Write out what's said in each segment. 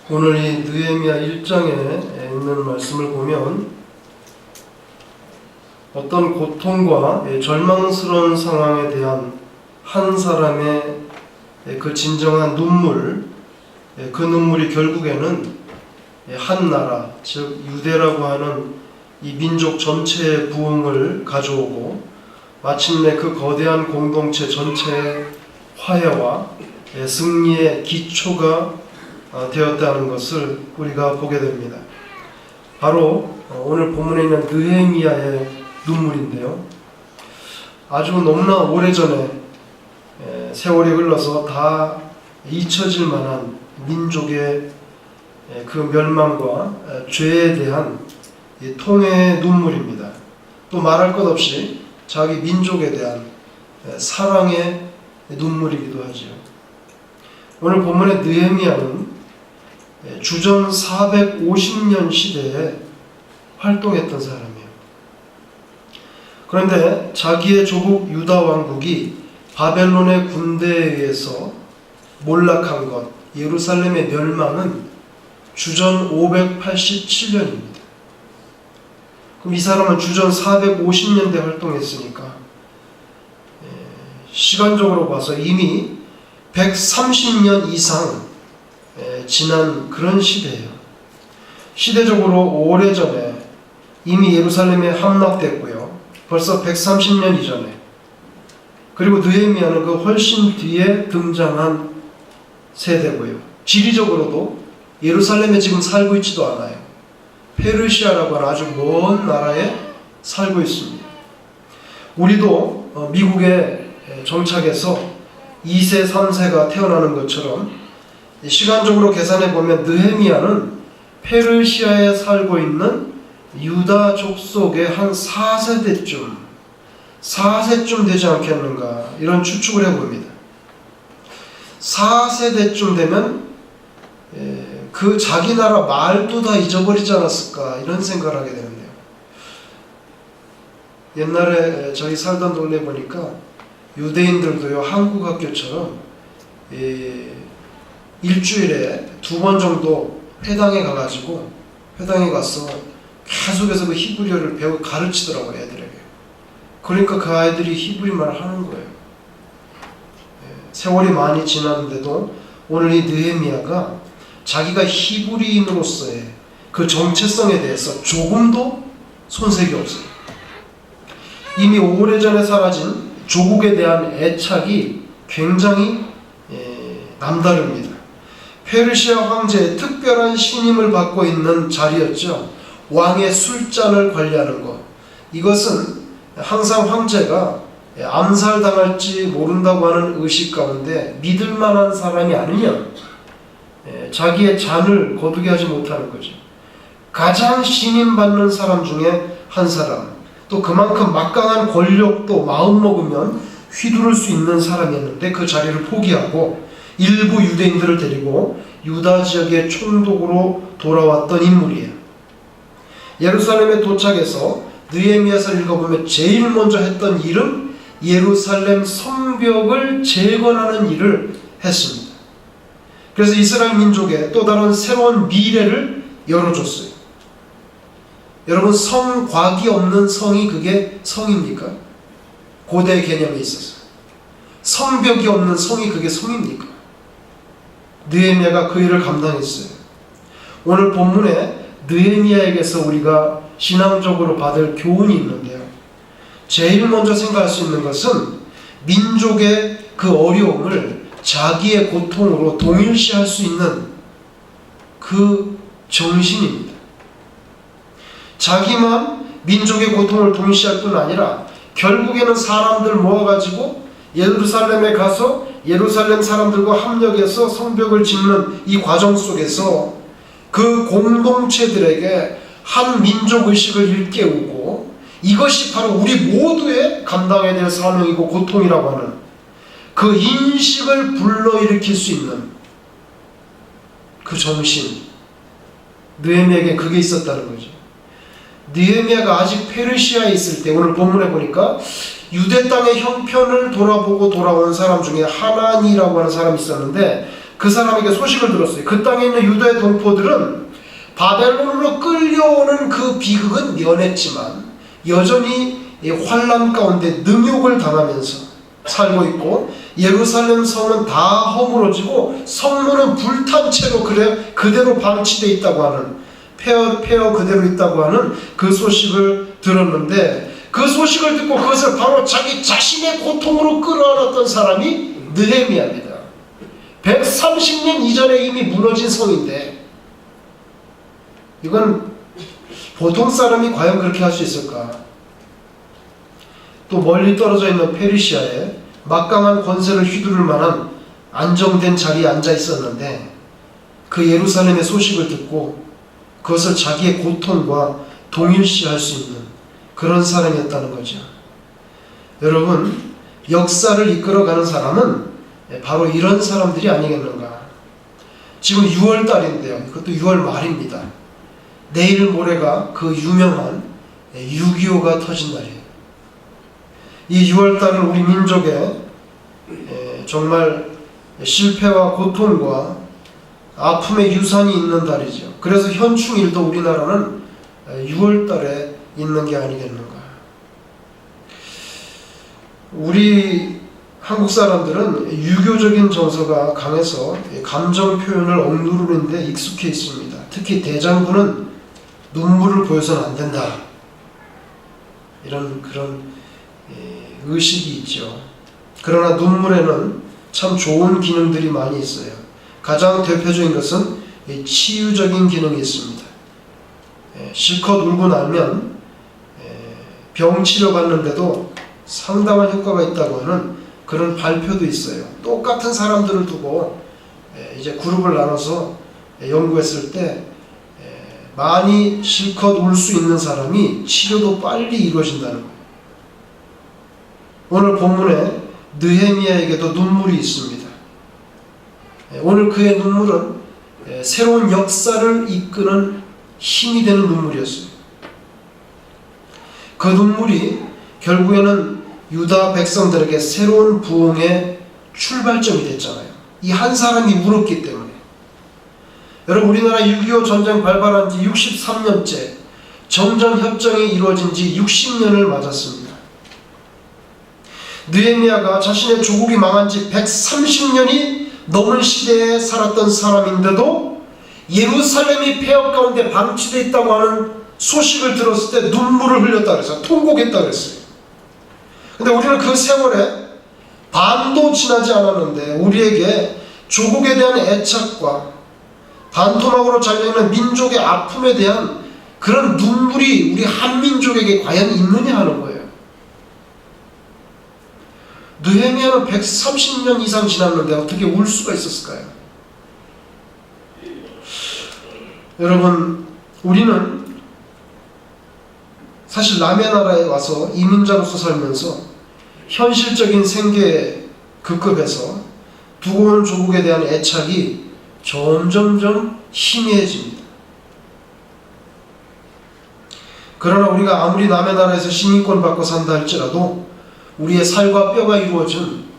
오늘 이 느헤미야 1장에 있는 말씀을 보면 어떤 고통과 절망스러운 상황에 대한 한 사람의 그 진정한 눈물, 그 눈물이 결국에는 한 나라, 즉 유대라고 하는 이 민족 전체의 부흥을 가져오고 마침내 그 거대한 공동체 전체의 화해와 승리의 기초가 되었다는 것을 우리가 보게 됩니다. 바로 오늘 본문에 있는 느헤미야의 눈물인데요. 아주 너무나 오래전에 세월이 흘러서 다 잊혀질 만한 민족의 그 멸망과 죄에 대한 통회의 눈물입니다. 또 말할 것 없이 자기 민족에 대한 사랑의 눈물이기도 하죠. 오늘 본문의 느헤미야는 주전 450년 시대에 활동했던 사람이에요. 그런데 자기의 조국 유다 왕국이 바벨론의 군대에 의해서 몰락한 것, 예루살렘의 멸망은 주전 587년입니다. 그럼 이 사람은 주전 450년대 활동했으니까 시간적으로 봐서 이미 130년 이상 지난 그런 시대예요. 시대적으로 오래전에 이미 예루살렘에 함락됐고요. 벌써 130년 이전에. 그리고 느헤미야는 그 훨씬 뒤에 등장한 세대고요. 지리적으로도 예루살렘에 지금 살고 있지도 않아요. 페르시아라고 하는 아주 먼 나라에 살고 있습니다. 우리도 미국에 정착해서 2세, 3세가 태어나는 것처럼 시간적으로 계산해 보면 느헤미야는 페르시아에 살고 있는 유다 족속의 한 4세대쯤 되지 않겠는가 이런 추측을 해봅니다. 4세대쯤 되면 그 자기 나라 말도 다 잊어버리지 않았을까 이런 생각을 하게 되는데요. 옛날에 저희 살던 동네 보니까 유대인들도요 한국 학교처럼 일주일에 2번 정도 회당에 가가지고 회당에 가서 계속해서 그 히브리어를 배우고 가르치더라고요 애들에게. 그러니까 그 아이들이 히브리말을 하는 거예요. 세월이 많이 지났는데도 오늘 이 느헤미야가 자기가 히브리인으로서의 그 정체성에 대해서 조금도 손색이 없어요. 이미 오래전에 사라진 조국에 대한 애착이 굉장히 남다릅니다. 페르시아 황제의 특별한 신임을 받고 있는 자리였죠. 왕의 술잔을 관리하는 것. 이것은 항상 황제가 암살당할지 모른다고 하는 의식 가운데 믿을 만한 사람이 아니면 자기의 잔을 거두게 하지 못하는 거죠. 가장 신임받는 사람 중에 한 사람, 또 그만큼 막강한 권력도 마음 먹으면 휘두를 수 있는 사람이었는데 그 자리를 포기하고 일부 유대인들을 데리고 유다 지역의 총독으로 돌아왔던 인물이에요. 예루살렘에 도착해서 느헤미야서를 읽어보면 제일 먼저 했던 일은 예루살렘 성벽을 재건하는 일을 했습니다. 그래서 이스라엘 민족에 또 다른 새로운 미래를 열어줬어요. 여러분, 성곽이 없는 성이 그게 성입니까? 고대 개념에 있어서 성벽이 없는 성이 그게 성입니까? 느헤미야가 그 일을 감당했어요. 오늘 본문에 느헤미야에게서 우리가 신앙적으로 받을 교훈이 있는데요. 제일 먼저 생각할 수 있는 것은 민족의 그 어려움을 자기의 고통으로 동일시할 수 있는 그 정신입니다. 자기만 민족의 고통을 동일시할 뿐 아니라 결국에는 사람들 모아가지고 예루살렘에 가서 예루살렘 사람들과 합력해서 성벽을 짓는 이 과정 속에서 그 공동체들에게 한 민족의식을 일깨우고 이것이 바로 우리 모두의 감당해야 될 사명이고 고통이라고 하는 그 인식을 불러일으킬 수 있는 그 정신, 느헤미야에게 그게 있었다는 거죠. 느헤미야가 아직 페르시아에 있을 때 오늘 본문에 보니까 유대 땅의 형편을 돌아보고 돌아온 사람 중에 하나니라고 하는 사람이 있었는데 그 그 사람에게 소식을 들었어요. 그 땅에 있는 유다의 동포들은 바벨론으로 끌려오는 그 비극은 면했지만 여전히 환난 가운데 능욕을 당하면서 살고 있고, 예루살렘 성은 다 허물어지고 성문은 불탄 채로 그대로 방치되어 있다고 하는, 폐허 그대로 있다고 하는 그 소식을 들었는데, 그 소식을 듣고 그것을 바로 자기 자신의 고통으로 끌어안았던 사람이 느헤미야입니다. 130년 이전에 이미 무너진 성인데, 이건 보통 사람이 과연 그렇게 할 수 있을까? 또 멀리 떨어져 있는 페르시아에 막강한 권세를 휘두를 만한 안정된 자리에 앉아 있었는데, 그 예루살렘의 소식을 듣고 그것을 자기의 고통과 동일시할 수 있는 그런 사람이었다는 거죠. 여러분, 역사를 이끌어가는 사람은 바로 이런 사람들이 아니겠는가. 지금 6월달인데요. 그것도 6월 말입니다. 내일 모레가 그 유명한 6.25가 터진 날이에요. 이 6월달은 우리 민족의 정말 실패와 고통과 아픔의 유산이 있는 달이죠. 그래서 현충일도 우리나라는 6월달에 있는 게 아니겠는가. 우리 한국 사람들은 유교적인 정서가 강해서 감정 표현을 억누르는 데 익숙해 있습니다. 특히 대장부는 눈물을 보여서는 안 된다, 이런 그런 의식이 있죠. 그러나 눈물에는 참 좋은 기능들이 많이 있어요. 가장 대표적인 것은 치유적인 기능이 있습니다. 실컷 울고 나면 병 치료받는데도 상당한 효과가 있다고 하는 그런 발표도 있어요. 똑같은 사람들을 두고 이제 그룹을 나눠서 연구했을 때 많이 실컷 울 수 있는 사람이 치료도 빨리 이루어진다는 거예요. 오늘 본문에 느헤미야에게도 눈물이 있습니다. 오늘 그의 눈물은 새로운 역사를 이끄는 힘이 되는 눈물이었어요. 그 눈물이 결국에는 유다 백성들에게 새로운 부흥의 출발점이 됐잖아요. 이 한 사람이 울었기 때문에. 여러분, 우리나라 6.25 전쟁 발발한 지 63년째, 정전협정이 이루어진 지 60년을 맞았습니다. 느헤미야가 자신의 조국이 망한 지 130년이 넘은 시대에 살았던 사람인데도 예루살렘이 폐허 가운데 방치되어 있다고 하는 소식을 들었을 때 눈물을 흘렸다 그랬어요. 통곡했다 그랬어요. 근데 우리는 그 세월에 반도 지나지 않았는데 우리에게 조국에 대한 애착과 반토막으로 잘려있는 민족의 아픔에 대한 그런 눈물이 우리 한민족에게 과연 있느냐 하는 거예요. 느헤미야는 130년 이상 지났는데 어떻게 울 수가 있었을까요? 여러분, 우리는 사실 남의 나라에 와서 이민자로서 살면서 현실적인 생계에 급급해서 두고 온 조국에 대한 애착이 점점점 희미해집니다. 그러나 우리가 아무리 남의 나라에서 시민권 받고 산다 할지라도 우리의 살과 뼈가 이루어진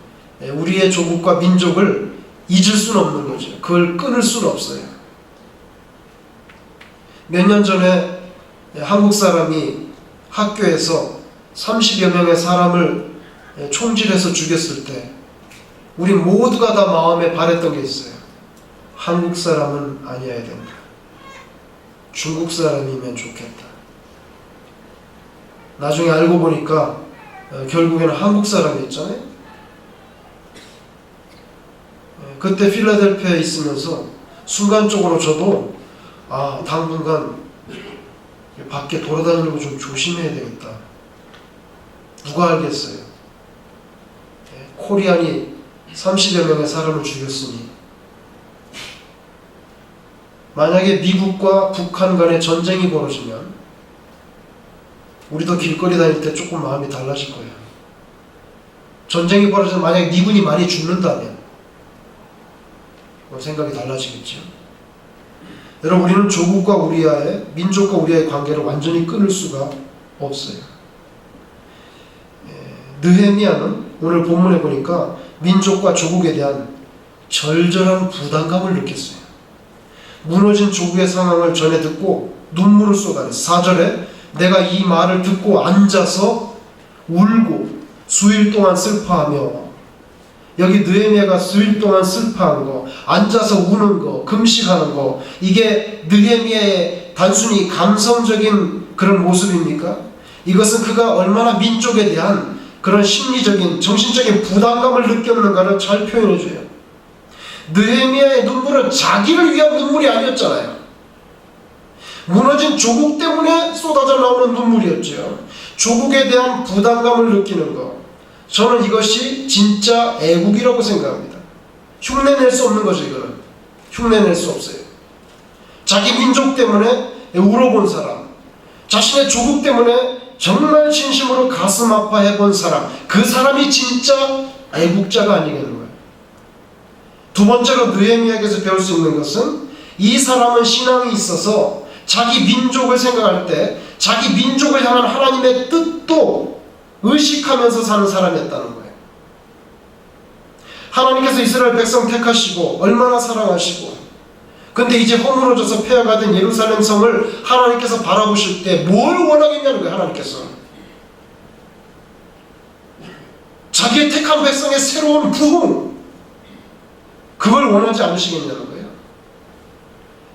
우리의 조국과 민족을 잊을 수는 없는 거죠. 그걸 끊을 수는 없어요. 몇 년 전에 한국 사람이 학교에서 30여 명의 사람을 총질해서 죽였을 때 우리 모두가 다 마음에 바랬던 게 있어요. 한국 사람은 아니어야 된다. 중국 사람이면 좋겠다. 나중에 알고 보니까 결국에는 한국 사람이었잖아요. 그때 필라델피아에 있으면서 순간적으로 저도 당분간 밖에 돌아다니는 거 좀 조심해야 되겠다. 누가 알겠어요. 코리안이 30여 명의 사람을 죽였으니 만약에 미국과 북한 간에 전쟁이 벌어지면 우리도 길거리 다닐 때 조금 마음이 달라질 거예요. 전쟁이 벌어져서 만약에 미군이 많이 죽는다면 생각이 달라지겠죠. 여러분, 우리는 조국과 우리와의, 민족과 우리의 관계를 완전히 끊을 수가 없어요. 느헤미야는 오늘 본문에 보니까 민족과 조국에 대한 절절한 부담감을 느꼈어요. 무너진 조국의 상황을 전해 듣고 눈물을 쏟아냈어요. 4절에 내가 이 말을 듣고 앉아서 울고 수일 동안 슬퍼하며, 여기 느헤미야가 수일 동안 슬퍼한 거, 앉아서 우는 거, 금식하는 거, 이게 느헤미야의 단순히 감성적인 그런 모습입니까? 이것은 그가 얼마나 민족에 대한 그런 심리적인 정신적인 부담감을 느꼈는가를 잘 표현해줘요. 느헤미야의 눈물은 자기를 위한 눈물이 아니었잖아요. 무너진 조국 때문에 쏟아져 나오는 눈물이었죠. 조국에 대한 부담감을 느끼는 것, 저는 이것이 진짜 애국이라고 생각합니다. 흉내낼 수 없는 거죠. 이거는 흉내낼 수 없어요. 자기 민족 때문에 울어본 사람, 자신의 조국 때문에 정말 진심으로 가슴 아파해본 사람, 그 사람이 진짜 애국자가 아니겠는 거예요. 두 번째로 느헤미야에게서 배울 수 있는 것은, 이 사람은 신앙이 있어서 자기 민족을 생각할 때 자기 민족을 향한 하나님의 뜻도 의식하면서 사는 사람이었다는 거예요. 하나님께서 이스라엘 백성 택하시고 얼마나 사랑하시고, 근데 이제 허물어져서 폐허가 된 예루살렘 성을 하나님께서 바라보실 때 뭘 원하겠냐는 거예요. 하나님께서 자기의 택한 백성의 새로운 부흥, 그걸 원하지 않으시겠냐는 거예요.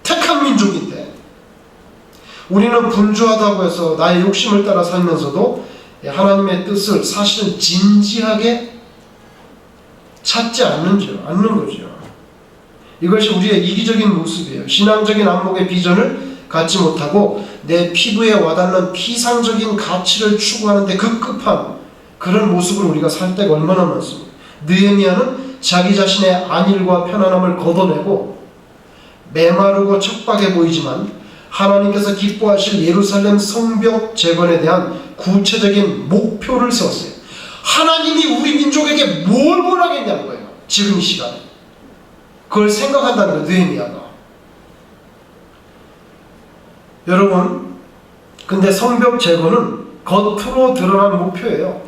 택한 민족인데, 우리는 분주하다고 해서 나의 욕심을 따라 살면서도 하나님의 뜻을 사실은 진지하게 찾지 않는 거죠. 이것이 우리의 이기적인 모습이에요. 신앙적인 안목의 비전을 갖지 못하고 내 피부에 와닿는 피상적인 가치를 추구하는데 급급한 그런 모습을 우리가 살 때가 얼마나 많습니까? 느헤미야는 자기 자신의 안일과 편안함을 걷어내고 메마르고 척박해 보이지만 하나님께서 기뻐하실 예루살렘 성벽 재건에 대한 구체적인 목표를 세웠어요. 하나님이 우리 민족에게 뭘 원하겠냐는 거예요. 지금 이 시간에. 그걸 생각한다는 거예요. 느헤미야가. 여러분, 근데 성벽 재건은 겉으로 드러난 목표예요.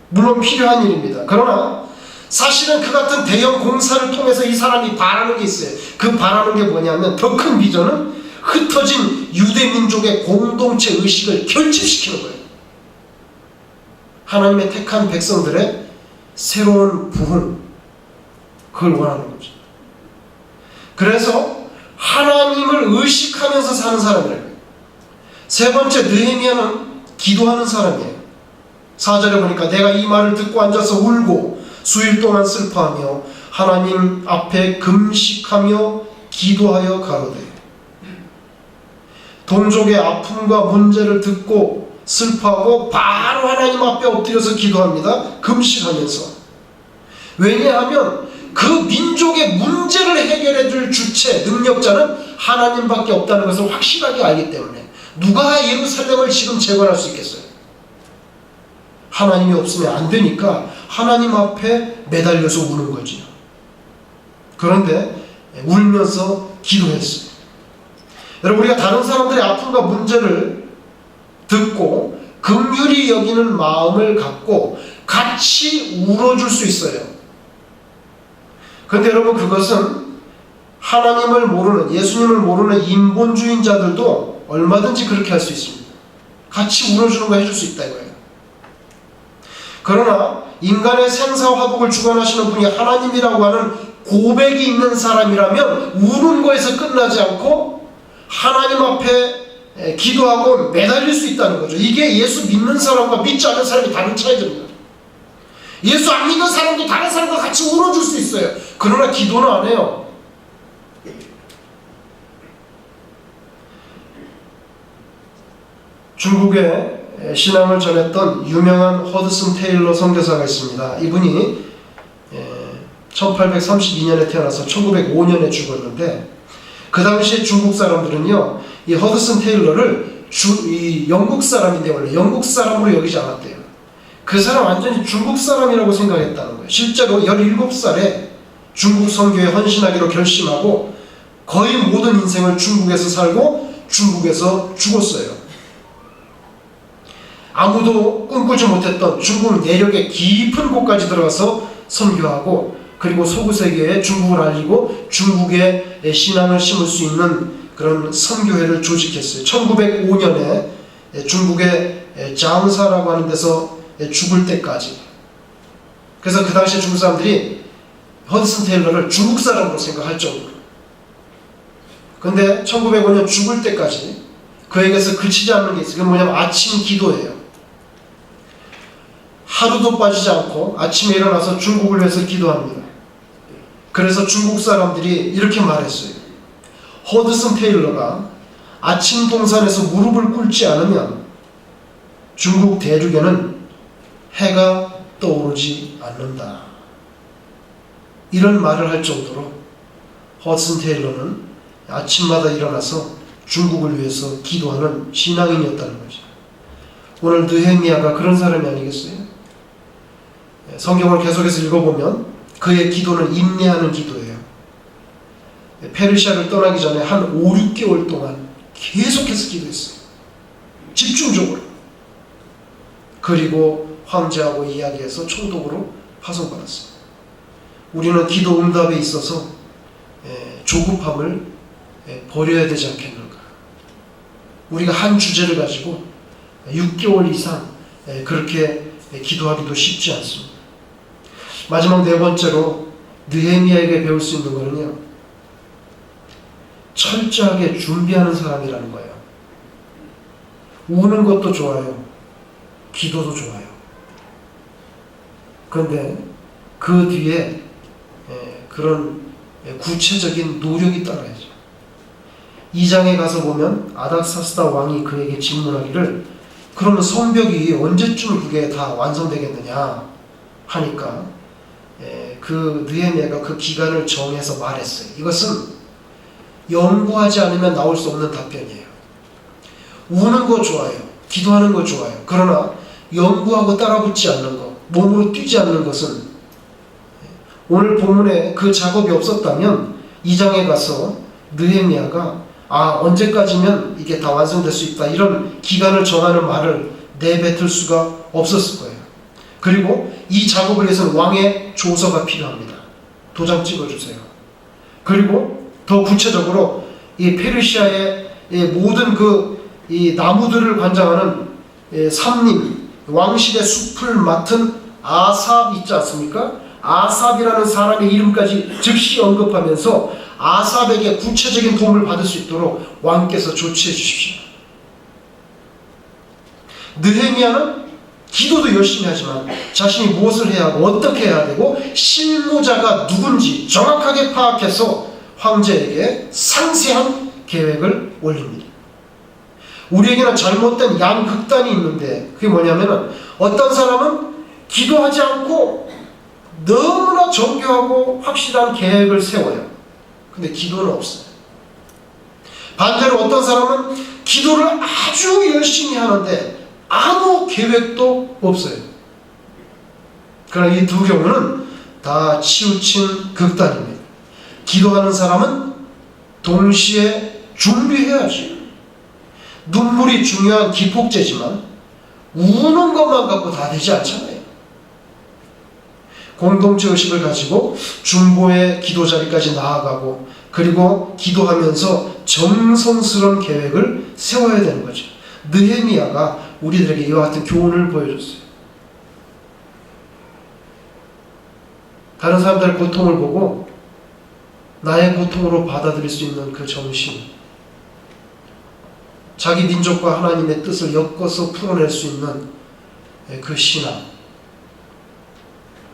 물론 필요한 일입니다. 그러나 사실은 그 같은 대형 공사를 통해서 이 사람이 바라는 게 있어요. 그 바라는 게 뭐냐면, 더 큰 비전은 흩어진 유대민족의 공동체 의식을 결집시키는 거예요. 하나님의 택한 백성들의 새로운 부흥, 그걸 원하는 거죠. 그래서 하나님을 의식하면서 사는 사람이에요. 세 번째, 느헤미야는 기도하는 사람이에요. 4절에 보니까 내가 이 말을 듣고 앉아서 울고 수일 동안 슬퍼하며 하나님 앞에 금식하며 기도하여 가로되. 동족의 아픔과 문제를 듣고 슬퍼하고 바로 하나님 앞에 엎드려서 기도합니다. 금식하면서. 왜냐하면 그 민족의 문제를 해결해 줄 주체, 능력자는 하나님밖에 없다는 것을 확실하게 알기 때문에. 누가 예루살렘을 지금 재건할 수 있겠어요? 하나님이 없으면 안 되니까 하나님 앞에 매달려서 우는 거지요. 그런데 울면서 기도했어요. 여러분, 우리가 다른 사람들의 아픔과 문제를 듣고 긍휼히 여기는 마음을 갖고 같이 울어줄 수 있어요. 그런데 여러분, 그것은 하나님을 모르는, 예수님을 모르는 인본주의자들도 얼마든지 그렇게 할 수 있습니다. 같이 울어주는 거 해줄 수 있다 이거예요. 그러나 인간의 생사화복을 주관하시는 분이 하나님이라고 하는 고백이 있는 사람이라면 우는 거에서 끝나지 않고 하나님 앞에 기도하고 매달릴 수 있다는 거죠. 이게 예수 믿는 사람과 믿지 않는 사람이 다른 차이점입니다. 예수 안 믿는 사람도 다른 사람과 같이 울어줄 수 있어요. 그러나 기도는 안 해요. 중국에 신앙을 전했던 유명한 허드슨 테일러 선교사가 있습니다. 이분이 1832년에 태어나서 1905년에 죽었는데, 그 당시에 중국 사람들은요, 이 허드슨 테일러를 이 영국 사람인데 원래 영국 사람으로 여기지 않았대요. 그 사람 완전히 중국 사람이라고 생각했다는 거예요. 실제로 17살에 중국 선교에 헌신하기로 결심하고 거의 모든 인생을 중국에서 살고 중국에서 죽었어요. 아무도 꿈꾸지 못했던 중국 내륙의 깊은 곳까지 들어가서 선교하고, 그리고 서구세계에 중국을 알리고 중국의 신앙을 심을 수 있는 그런 선교회를 조직했어요. 1905년에 중국의 장사라고 하는 데서 죽을 때까지. 그래서 그 당시에 중국 사람들이 허드슨 테일러를 중국 사람으로 생각할 정도로. 근데 1905년 죽을 때까지 그에게서 그치지 않는 게 있어요. 그게 뭐냐면 아침 기도예요. 하루도 빠지지 않고 아침에 일어나서 중국을 위해서 기도합니다. 그래서 중국 사람들이 이렇게 말했어요. 허드슨 테일러가 아침 동산에서 무릎을 꿇지 않으면 중국 대륙에는 해가 떠오르지 않는다. 이런 말을 할 정도로 허드슨 테일러는 아침마다 일어나서 중국을 위해서 기도하는 신앙인이었다는 거죠. 오늘 느헤미야가 그런 사람이 아니겠어요? 성경을 계속해서 읽어보면 그의 기도는 인내하는 기도예요. 페르시아를 떠나기 전에 한 5, 6개월 동안 계속해서 기도했어요. 집중적으로. 그리고 황제하고 이야기해서 총독으로 파송받았어요. 우리는 기도 응답에 있어서 조급함을 버려야 되지 않겠는가. 우리가 한 주제를 가지고 6개월 이상 그렇게 기도하기도 쉽지 않습니다. 마지막 네 번째로 느헤미야에게 배울 수 있는 것은요, 철저하게 준비하는 사람이라는 거예요. 우는 것도 좋아요. 기도도 좋아요. 그런데 그 뒤에 그런 구체적인 노력이 따라야죠. 2장에 가서 보면 아닥사스다 왕이 그에게 질문하기를, 그러면 성벽이 언제쯤 그게 다 완성되겠느냐 하니까 그 느헤미야가 그 기간을 정해서 말했어요. 이것은 연구하지 않으면 나올 수 없는 답변이에요. 우는 거 좋아요. 기도하는 거 좋아요. 그러나 연구하고 따라붙지 않는 것, 몸으로 뛰지 않는 것은, 오늘 본문에 그 작업이 없었다면 2장에 가서 느헤미야가 언제까지면 이게 다 완성될 수 있다, 이런 기간을 정하는 말을 내뱉을 수가 없었을 거예요. 그리고 이 작업을 위해서는 왕의 조서가 필요합니다. 도장 찍어주세요. 그리고 더 구체적으로 이 페르시아의 모든 이 나무들을 관장하는 삼림, 왕실의 숲을 맡은 아삽 있지 않습니까? 아삽이라는 사람의 이름까지 즉시 언급하면서 아삽에게 구체적인 도움을 받을 수 있도록 왕께서 조치해 주십시오. 느헤미야는 기도도 열심히 하지만 자신이 무엇을 해야 하고 어떻게 해야 되고 실무자가 누군지 정확하게 파악해서 황제에게 상세한 계획을 올립니다. 우리에게는 잘못된 양극단이 있는데, 그게 뭐냐면 어떤 사람은 기도하지 않고 너무나 정교하고 확실한 계획을 세워요. 근데 기도는 없어요. 반대로 어떤 사람은 기도를 아주 열심히 하는데 아무 계획도 없어요. 그러나 이 두 경우는 다 치우친 극단입니다. 기도하는 사람은 동시에 준비해야지. 눈물이 중요한 기폭제지만 우는 것만 갖고 다 되지 않잖아요. 공동체 의식을 가지고 중보의 기도 자리까지 나아가고, 그리고 기도하면서 정성스러운 계획을 세워야 되는 거죠. 느헤미야가 우리들에게 이와 같은 교훈을 보여줬어요. 다른 사람들의 고통을 보고 나의 고통으로 받아들일 수 있는 그 정신, 자기 민족과 하나님의 뜻을 엮어서 풀어낼 수 있는 그 신앙,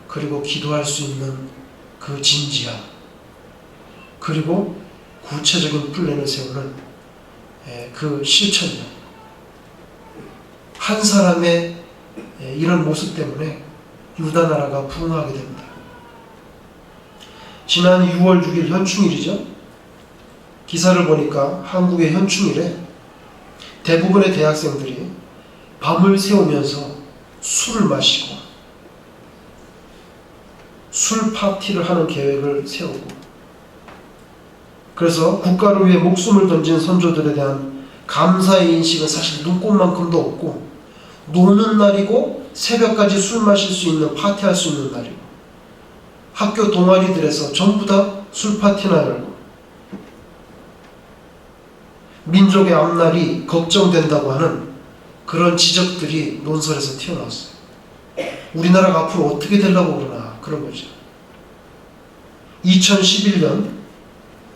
그리고 기도할 수 있는 그 진지함, 그리고 구체적인 플랜을 세우는 그 실천력. 한 사람의 이런 모습 때문에 유다 나라가 부흥하게 됩니다. 지난 6월 6일 현충일이죠. 기사를 보니까 한국의 현충일에 대부분의 대학생들이 밤을 새우면서 술을 마시고 술 파티를 하는 계획을 세우고, 그래서 국가를 위해 목숨을 던진 선조들에 대한 감사의 인식은 사실 눈꼽만큼도 없고, 노는 날이고 새벽까지 술 마실 수 있는, 파티할 수 있는 날이고, 학교 동아리들에서 전부 다 술파티나 열고 민족의 앞날이 걱정된다고 하는 그런 지적들이 논설에서 튀어나왔어요. 우리나라가 앞으로 어떻게 되려고 그러나 그런 거죠. 2011년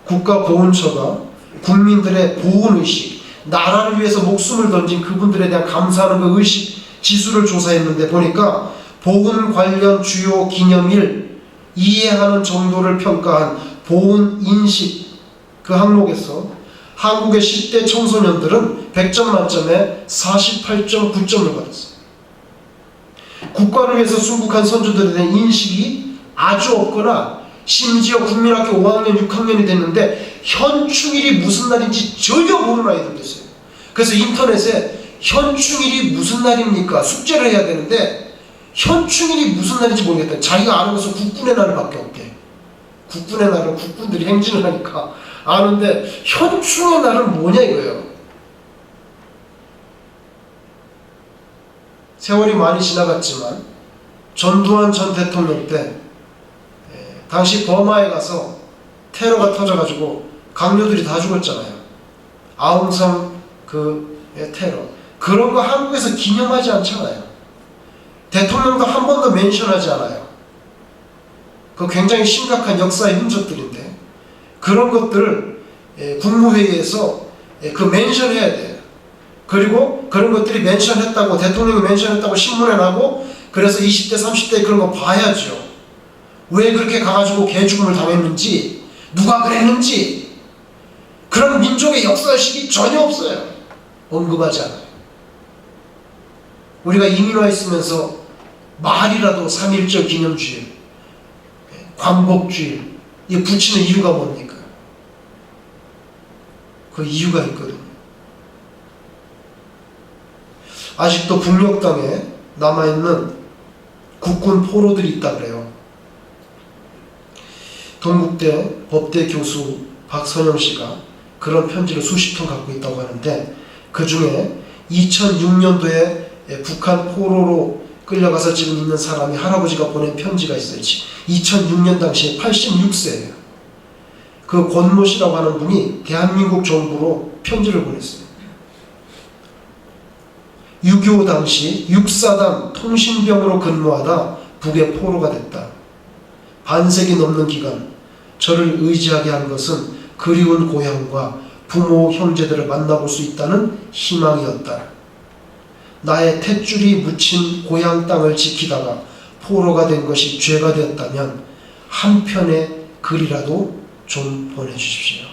국가보훈처가 국민들의 보훈의식, 나라를 위해서 목숨을 던진 그분들에 대한 감사하는 그 의식 지수를 조사했는데 보니까 보훈 관련 주요 기념일 이해하는 정도를 평가한 보훈인식 그 항목에서 한국의 10대 청소년들은 100점 만점에 48.9점을 받았어요. 국가를 위해서 순국한 선조들에 대한 인식이 아주 없거나 심지어 국민학교 5학년, 6학년이 됐는데 현충일이 무슨 날인지 전혀 모르는 아이들도 있어요. 그래서 인터넷에 현충일이 무슨 날입니까? 숙제를 해야 되는데 현충일이 무슨 날인지 모르겠다. 자기가 아는 것은 국군의 날밖에 없대. 국군의 날은 국군들이 행진을 하니까 아는데 현충의 날은 뭐냐 이거예요. 세월이 많이 지나갔지만 전두환 전 대통령 때 당시 버마에 가서 테러가 터져가지고 강요들이 다 죽었잖아요. 아웅산 그 테러 그런 거 한국에서 기념하지 않잖아요. 대통령도 한 번도 멘션하지 않아요. 그 굉장히 심각한 역사의 흔적들인데 그런 것들을 국무회의에서 그 멘션해야 돼요. 그리고 그런 것들이 멘션했다고 대통령이 멘션했다고 신문에 나고 그래서 20대 30대 그런 거 봐야죠. 왜 그렇게 가가지고 개죽음을 당했는지 누가 그랬는지 그런 민족의 역사의식이 전혀 없어요. 언급하지 않아요. 우리가 이민와 있으면서 말이라도 3.1절 기념주일, 광복주일 이 붙이는 이유가 뭡니까? 그 이유가 있거든요. 아직도 북녘 땅에 남아있는 국군 포로들이 있다 그래요. 동국대 법대 교수 박선영 씨가 그런 편지를 수십 통 갖고 있다고 하는데 그 중에 2006년도에 북한 포로로 끌려가서 지금 있는 사람이 할아버지가 보낸 편지가 있어요. 2006년 당시에 86세예요. 그 권모 씨라고 하는 분이 대한민국 정부로 편지를 보냈어요. 6.25 당시 육사단 통신병으로 근무하다 북의 포로가 됐다. 반세기 넘는 기간 저를 의지하게 한 것은 그리운 고향과 부모, 형제들을 만나볼 수 있다는 희망이었다. 나의 탯줄이 묻힌 고향 땅을 지키다가 포로가 된 것이 죄가 되었다면 한 편의 글이라도 좀 보내주십시오.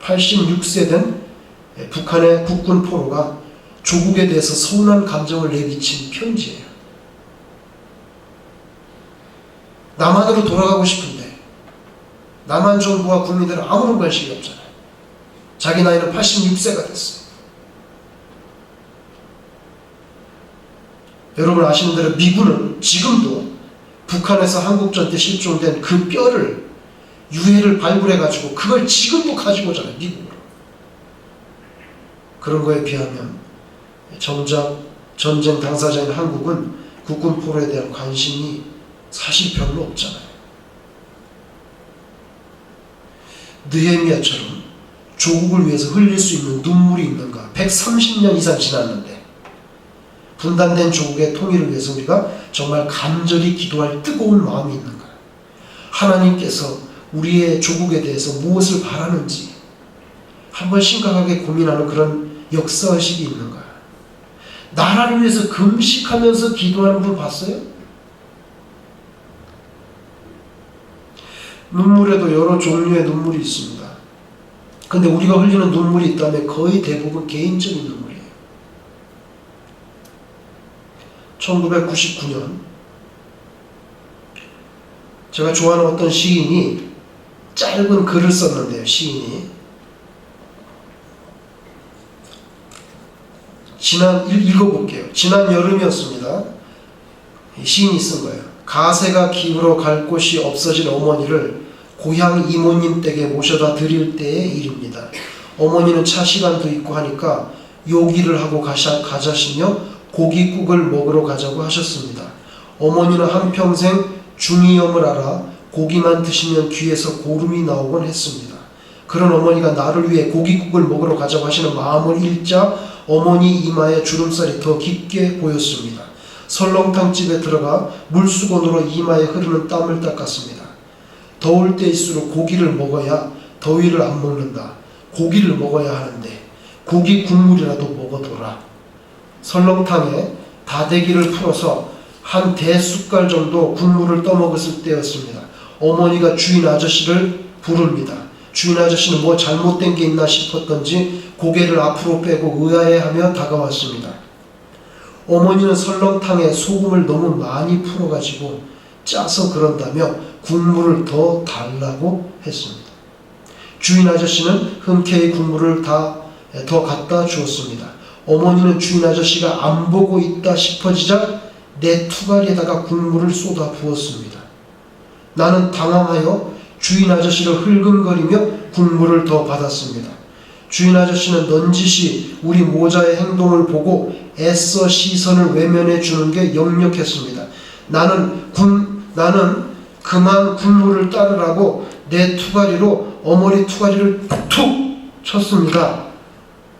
86세 된 북한의 국군 포로가 조국에 대해서 서운한 감정을 내비친 편지예요. 남한으로 돌아가고 싶은데 남한 정부와 국민들은 아무런 관심이 없잖아요. 자기 나이는 86세가 됐어요. 여러분 아시는 대로 미군은 지금도 북한에서 한국전 때 실종된 그 뼈를 유해를 발굴해가지고 그걸 지금도 가지고 오잖아요. 미국으로. 그런 거에 비하면 정작 전쟁 당사자인 한국은 국군 포로에 대한 관심이 사실 별로 없잖아요. 느헤미야처럼 조국을 위해서 흘릴 수 있는 눈물이 있는가? 130년 이상 지났는데 분단된 조국의 통일을 위해서 우리가 정말 간절히 기도할 뜨거운 마음이 있는가? 하나님께서 우리의 조국에 대해서 무엇을 바라는지 한번 심각하게 고민하는 그런 역사의식이 있는가? 나라를 위해서 금식하면서 기도하는 분 봤어요? 눈물에도 여러 종류의 눈물이 있습니다. 근데 우리가 흘리는 눈물이 있다면 거의 대부분 개인적인 눈물이에요. 1999년 제가 좋아하는 어떤 시인이 짧은 글을 썼는데요. 시인이 읽어볼게요. 지난 여름이었습니다. 시인이 쓴 거예요. 가세가 기울어 갈 곳이 없어진 어머니를 고향 이모님 댁에 모셔다 드릴 때의 일입니다. 어머니는 차 시간도 있고 하니까 요기를 하고 가자시며 고깃국을 먹으러 가자고 하셨습니다. 어머니는 한평생 중이염을 알아 고기만 드시면 귀에서 고름이 나오곤 했습니다. 그런 어머니가 나를 위해 고깃국을 먹으러 가자고 하시는 마음을 읽자 어머니 이마에 주름살이 더 깊게 보였습니다. 설렁탕집에 들어가 물수건으로 이마에 흐르는 땀을 닦았습니다. 더울 때일수록 고기를 먹어야 더위를 안 먹는다. 고기를 먹어야 하는데 고기 국물이라도 먹어둬라. 설렁탕에 다대기를 풀어서 한 대숟갈 정도 국물을 떠먹었을 때였습니다. 어머니가 주인 아저씨를 부릅니다. 주인 아저씨는 뭐 잘못된 게 있나 싶었던지 고개를 앞으로 빼고 의아해하며 다가왔습니다. 어머니는 설렁탕에 소금을 너무 많이 풀어가지고 짜서 그런다며 국물을 더 달라고 했습니다. 주인 아저씨는 흔쾌히 국물을 더 갖다 주었습니다. 어머니는 주인 아저씨가 안 보고 있다 싶어지자 내 투갈에다가 국물을 쏟아 부었습니다. 나는 당황하여 주인 아저씨를 흘금거리며 국물을 더 받았습니다. 주인 아저씨는 넌지시 우리 모자의 행동을 보고 애써 시선을 외면해 주는 게 역력했습니다. 나는 그만 국물을 따르라고 내 투가리로 어머니 투가리를 툭 쳤습니다.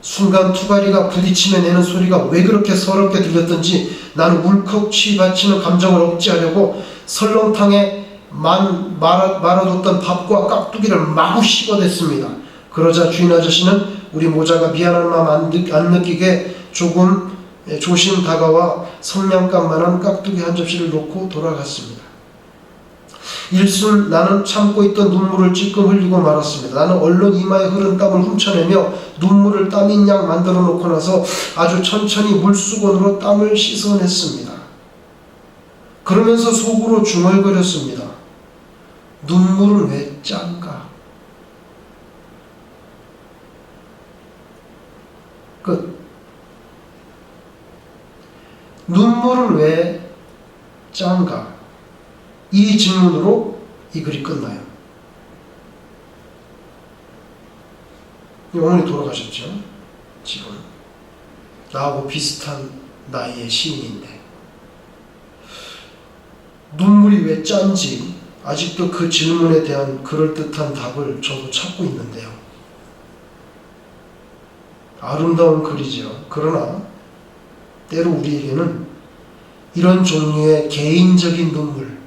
순간 투가리가 부딪히며 내는 소리가 왜 그렇게 서럽게 들렸던지 나는 울컥 치받치는 감정을 억제하려고 설렁탕에 말아뒀던 밥과 깍두기를 마구 씹어댔습니다. 그러자 주인 아저씨는 우리 모자가 미안한 마음 안 느끼게 조심 다가와 성냥감만한 깍두기 한 접시를 놓고 돌아갔습니다. 일순 나는 참고 있던 눈물을 찔끔 흘리고 말았습니다. 나는 얼른 이마에 흐른 땀을 훔쳐내며 눈물을 땀인 양 만들어 놓고 나서 아주 천천히 물수건으로 땀을 씻어냈습니다. 그러면서 속으로 중얼거렸습니다. 눈물은 왜 짠가? 끝. 눈물은 왜 짠가? 이 질문으로 이 글이 끝나요. 어머니 돌아가셨죠? 지금 나하고 비슷한 나이의 시인인데 눈물이 왜 짠지 아직도 그 질문에 대한 그럴듯한 답을 저도 찾고 있는데요. 아름다운 글이죠. 그러나 때로 우리에게는 이런 종류의 개인적인 눈물,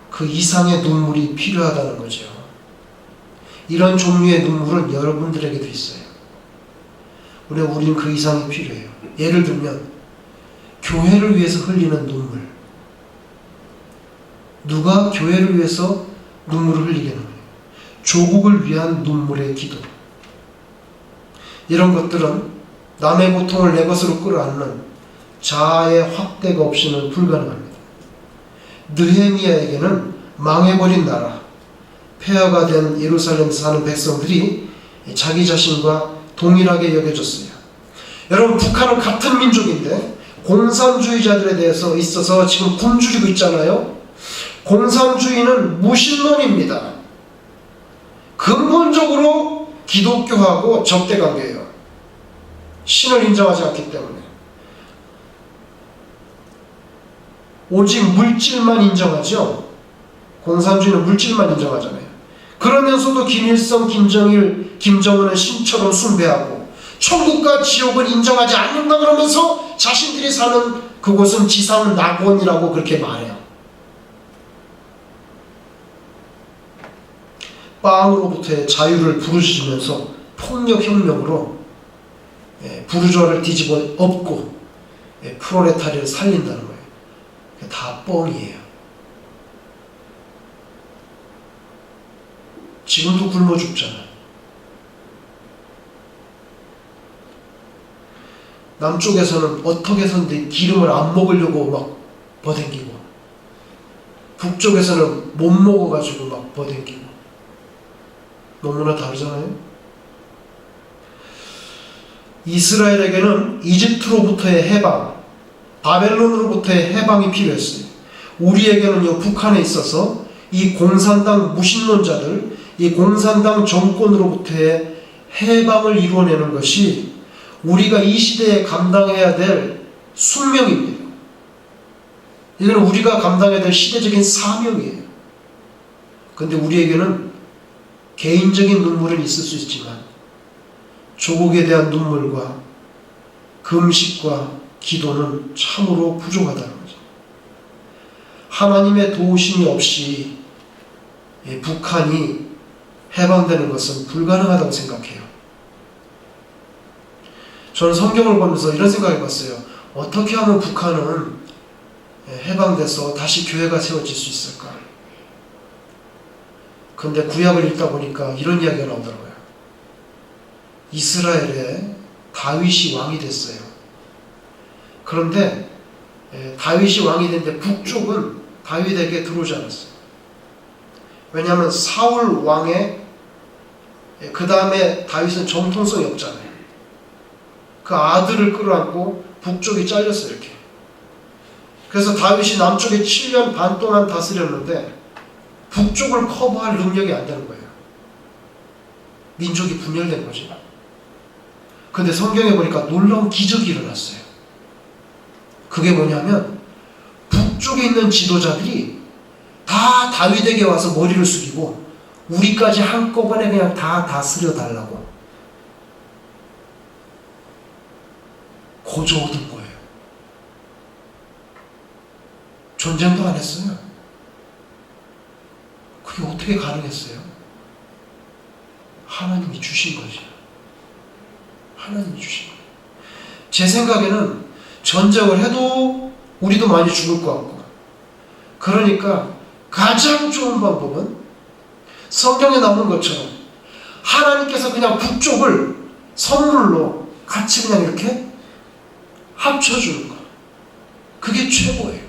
그 이상의 눈물이 필요하다는 거죠. 이런 종류의 눈물은 여러분들에게도 있어요. 우리는 그 이상이 필요해요. 예를 들면 교회를 위해서 흘리는 눈물. 누가 교회를 위해서 눈물을 흘리겠느냐? 조국을 위한 눈물의 기도. 이런 것들은 남의 고통을 내 것으로 끌어안는 자아의 확대가 없이는 불가능합니다. 느헤미야에게는 망해버린 나라, 폐허가 된 예루살렘에서 사는 백성들이 자기 자신과 동일하게 여겨졌어요. 여러분, 북한은 같은 민족인데 공산주의자들에 대해서 있어서 지금 굶주리고 있잖아요. 공산주의는 무신론입니다. 근본적으로 기독교하고 적대관계예요. 신을 인정하지 않기 때문에. 오직 물질만 인정하죠. 공산주의는 물질만 인정하잖아요. 그러면서도 김일성, 김정일, 김정은은 신처럼 숭배하고 천국과 지옥을 인정하지 않는다 그러면서 자신들이 사는 그곳은 지상 낙원이라고 그렇게 말해요. 빵으로부터의 자유를 부르짖으면서 폭력혁명으로 부르주아를 뒤집어 엎고 프롤레타리아를 살린다는 거예요. 다 뻥이에요. 지금도 굶어 죽잖아요. 남쪽에서는 어떻게 해서든 기름을 안 먹으려고 막 버댕기고, 북쪽에서는 못 먹어가지고 막 버댕기고. 너무나 다르잖아요. 이스라엘에게는 이집트로부터의 해방, 바벨론으로부터의 해방이 필요했어요. 우리에게는요, 북한에 있어서 이 공산당 무신론자들, 이 공산당 정권으로부터의 해방을 이루어내는 것이 우리가 이 시대에 감당해야 될 숙명입니다. 이건 우리가 감당해야 될 시대적인 사명이에요. 근데 우리에게는 개인적인 눈물은 있을 수 있지만 조국에 대한 눈물과 금식과 기도는 참으로 부족하다는 거죠. 하나님의 도우심이 없이 북한이 해방되는 것은 불가능하다고 생각해요. 저는 성경을 보면서 이런 생각을 해봤어요. 어떻게 하면 북한은 해방돼서 다시 교회가 세워질 수 있을까? 근데 구약을 읽다 보니까 이런 이야기가 나오더라고요. 이스라엘에 다윗이 왕이 됐어요. 그런데 다윗이 왕이 됐는데 북쪽은 다윗에게 들어오지 않았어요. 왜냐하면 사울 왕의 그 다음에 다윗은 정통성이 없잖아요. 그 아들을 끌어안고 북쪽이 잘렸어요. 이렇게. 그래서 다윗이 남쪽에 7년 반 동안 다스렸는데 북쪽을 커버할 능력이 안 되는 거예요. 민족이 분열된 거지. 근데 성경에 보니까 놀라운 기적이 일어났어요. 그게 뭐냐면 북쪽에 있는 지도자들이 다 다윗에게 와서 머리를 숙이고 우리까지 한꺼번에 그냥 다 다스려 달라고 고조 얻은 거예요. 전쟁도 안 했어요. 그게 어떻게 가능했어요? 하나님이 주신 거지. 하나님이 주신 거예요. 제 생각에는 전쟁을 해도 우리도 많이 죽을 것 같고, 그러니까 가장 좋은 방법은 성경에 나오는 것처럼 하나님께서 그냥 북쪽을 선물로 같이 그냥 이렇게 합쳐주는 거. 그게 최고예요.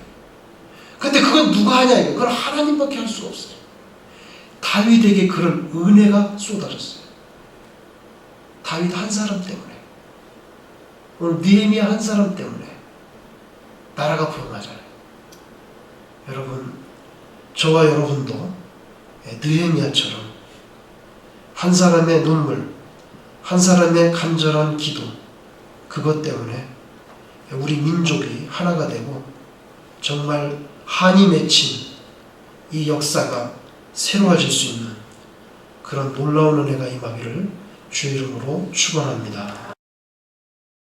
근데 그건 누가 하냐 이거. 그건 하나님밖에 할 수가 없어요. 다윗에게 그런 은혜가 쏟아졌어요. 다윗 한 사람 때문에, 오늘 느헤미야 한 사람 때문에 나라가 불안하잖아요. 여러분, 저와 여러분도 느헤미야처럼 한 사람의 눈물, 한 사람의 간절한 기도, 그것 때문에 우리 민족이 하나가 되고 정말 한이 맺힌 이 역사가 새로워질 수 있는 그런 놀라운 은혜가 임하기를 주의 이름으로 축원합니다.